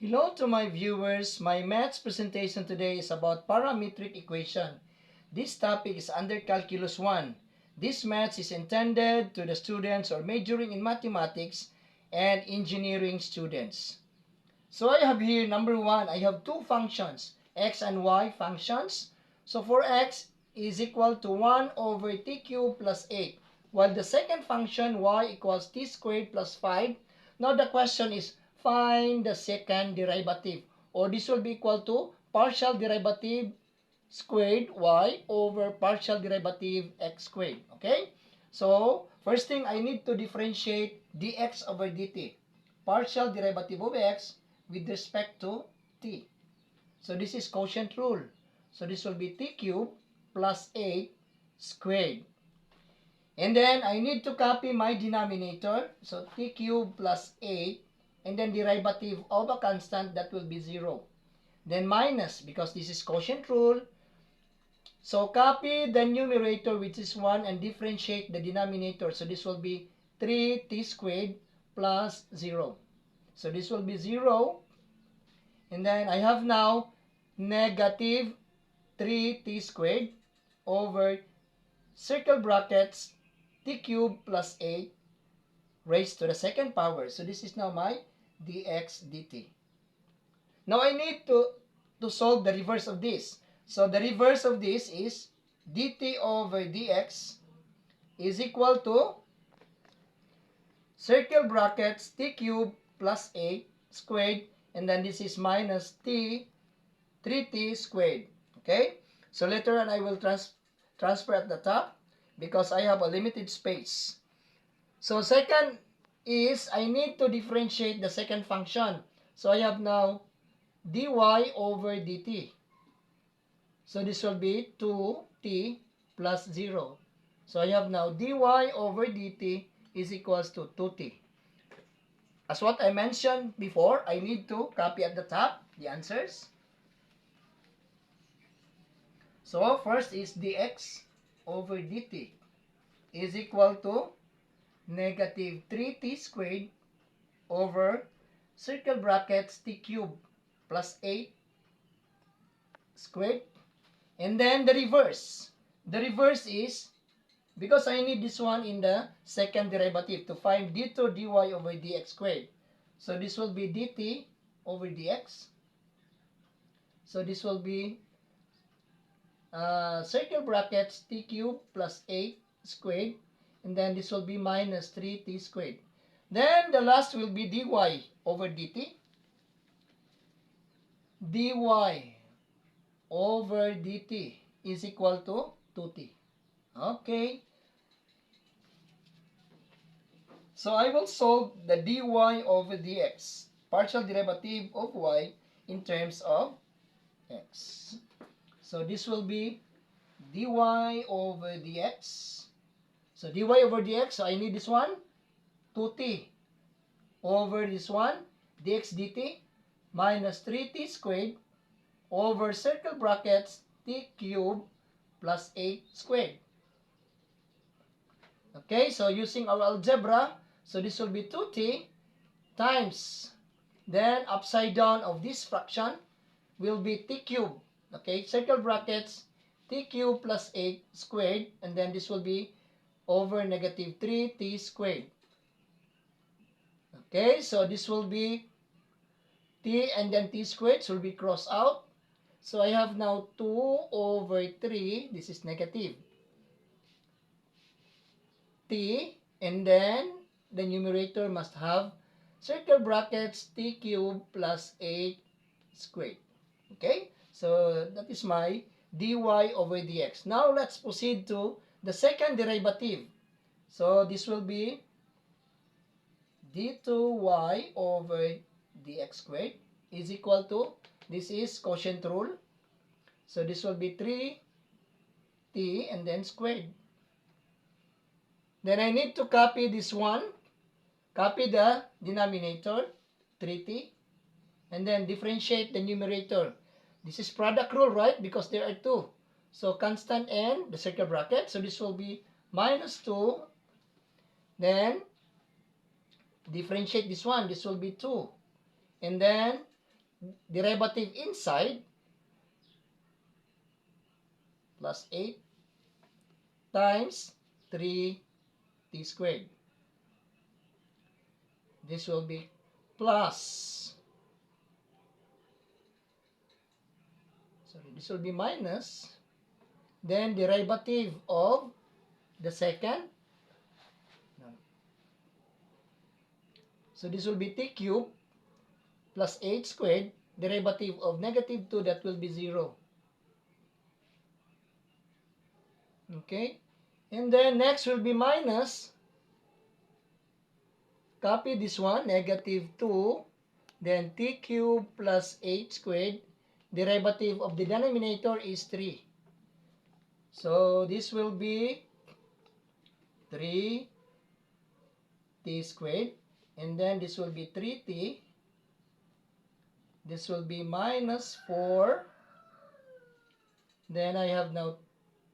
Hello to my viewers. My maths presentation today is about parametric equation. This topic is under Calculus 1. This maths is intended to the students or majoring in mathematics and engineering students. So I have here number 1, I have two functions, x and y functions. So for x is equal to 1 over t cubed plus 8, while the second function y equals t squared plus 5. Now the question is, find the second derivative, or this will be equal to partial derivative squared y over partial derivative x squared. Okay? So, first thing, I need to differentiate dx over dt. Partial derivative of x with respect to t. So, this is quotient rule. So, this will be t cubed plus 8 squared. And then, I need to copy my denominator. So, t cubed plus 8. And then, derivative of a constant, that will be 0. Then, minus, because this is quotient rule. So, copy the numerator, which is 1, and differentiate the denominator. So, this will be 3t squared plus 0. So, this will be 0. And then, I have now negative 3t squared over circle brackets t cubed plus 8 raised to the second power. So, this is now my dx dt. Now, I need to solve the reverse of this. So, the reverse of this is dt over dx is equal to circle brackets t cubed plus 8 squared, and then this is minus 3t squared. Okay? So, later on I will transfer at the top because I have a limited space. So, second is I need to differentiate the second function. So, I have now dy over dt. So, this will be 2t plus 0. So, I have now dy over dt is equals to 2t. As what I mentioned before, I need to copy at the top the answers. So, first is dx over dt is equal to negative 3t squared over circle brackets t cubed plus 8 squared. And then the reverse. The reverse is, because I need this one in the second derivative to find d2 dy over dx squared. So this will be dt over dx. So this will be circle brackets t cubed plus 8 squared. And then this will be minus 3t squared. Then the last will be dy over dt. dy over dt is equal to 2t. Okay. So I will solve the dy over dx, partial derivative of y in terms of x. So this will be dy over dx. So dy over dx, so I need this one, 2t over this one, dx dt, minus 3t squared over circle brackets t cubed plus 8 squared. Okay, so using our algebra, so this will be 2t times, then upside down of this fraction will be t cubed. Okay, circle brackets t cubed plus 8 squared, and then this will be over negative 3t squared. Okay, so this will be t and then t squared, so will be crossed out. So I have now 2 over 3, this is negative t, and then the numerator must have circle brackets t cubed plus 8 squared. Okay, so that is my dy over dx. Now let's proceed to the second derivative. So this will be d2y over dx squared is equal to, this is quotient rule. So this will be 3t and then squared. Then I need to copy this one. Copy the denominator, 3t, and then differentiate the numerator. This is product rule, right? Because there are two. So constant n, the circle bracket. So this will be minus 2. Then differentiate this one. This will be 2. And then derivative inside plus 8 times 3t squared. This will be plus, sorry, this will be minus, then derivative of the second. So this will be t cubed plus 8 squared, derivative of negative 2, that will be 0. Okay? And then next will be minus, copy this one, negative 2, then t cubed plus 8 squared, derivative of the denominator is 3. So this will be 3t squared, and then this will be 3t. This will be minus 4. Then I have now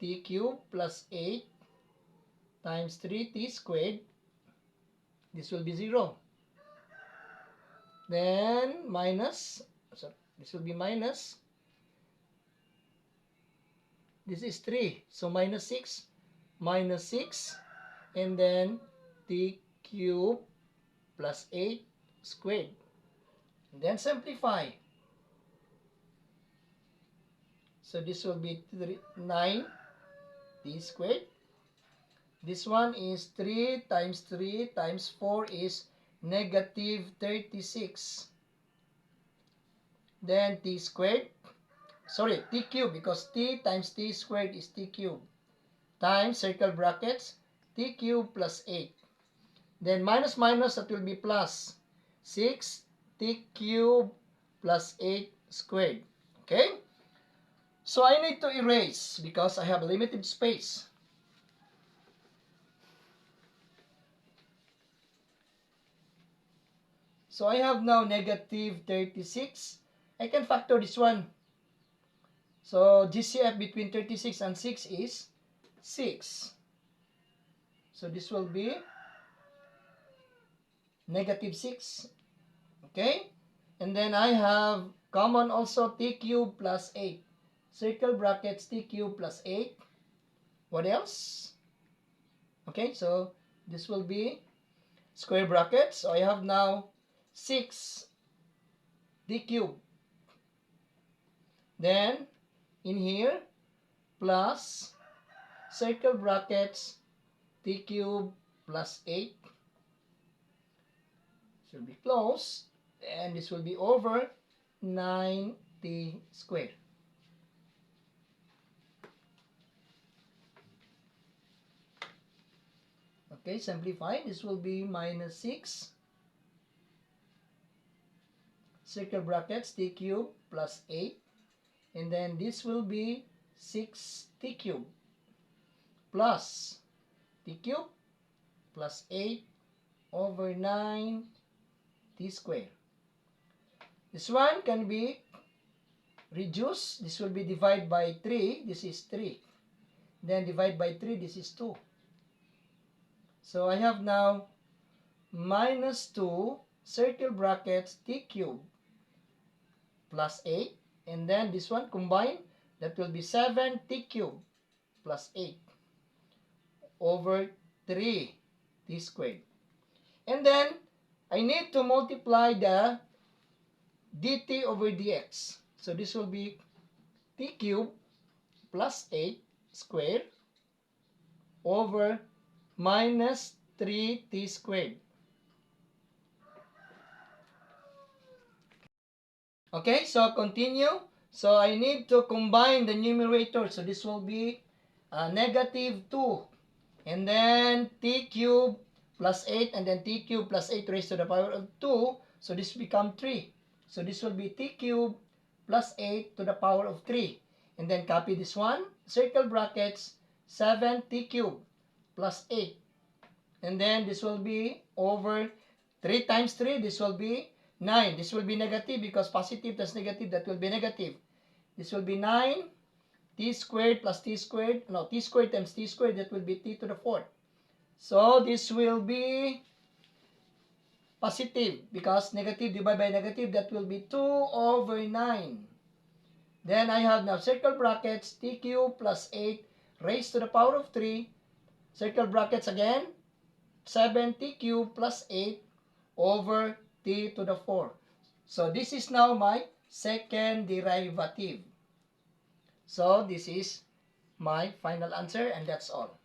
t cubed plus 8 times 3t squared. This will be 0. Then minus, sorry, this will be minus. This is 3. So minus 6. Minus 6. And then t cubed plus 8 squared. And then simplify. So this will be 9 t squared. This one is 3 times 3 times 4 is negative 36. Then t squared. Sorry, t cubed, because t times t squared is t cubed. Times, circle brackets, t cubed plus 8. Then minus minus, that will be plus 6 t cubed plus 8 squared. Okay? So I need to erase because I have limited space. So I have now negative 36. I can factor this one. So GCF between 36 and 6 is 6. So this will be negative 6. Okay? And then I have common also t cubed plus 8. Circle brackets t cubed plus 8. What else? Okay, so this will be square brackets. So I have now 6 t cubed. Then in here plus circle brackets t cubed plus 8 should be closed, and this will be over 9t squared. Okay, simplify. This will be minus 6 circle brackets t cubed plus 8, and then this will be 6t cubed plus t cubed plus 8 over 9t squared. This one can be reduced. This will be divided by 3. This is 3. Then divide by 3. This is 2. So I have now minus 2 circle brackets t cubed plus 8. And then this one combined, that will be 7t cubed plus 8 over 3t squared. And then I need to multiply the dt over dx. So this will be t cubed plus 8 squared over minus 3t squared. Okay, so continue. So I need to combine the numerator. So this will be negative 2. And then t cubed plus 8, and then t cubed plus 8 raised to the power of 2. So this become 3. So this will be t cubed plus 8 to the power of 3. And then copy this one. Circle brackets 7t cubed plus 8. And then this will be over 3 times 3. This will be 9. This will be negative because positive plus negative, that will be negative. This will be 9 t squared plus t squared. No, t squared times t squared, that will be t to the 4th. So this will be positive because negative divided by negative, that will be 2 over 9. Then I have now circle brackets t cubed plus 8 raised to the power of 3. Circle brackets again, 7t cubed plus 8 over t to the 4. So this is now my second derivative. So this is my final answer, and that's all.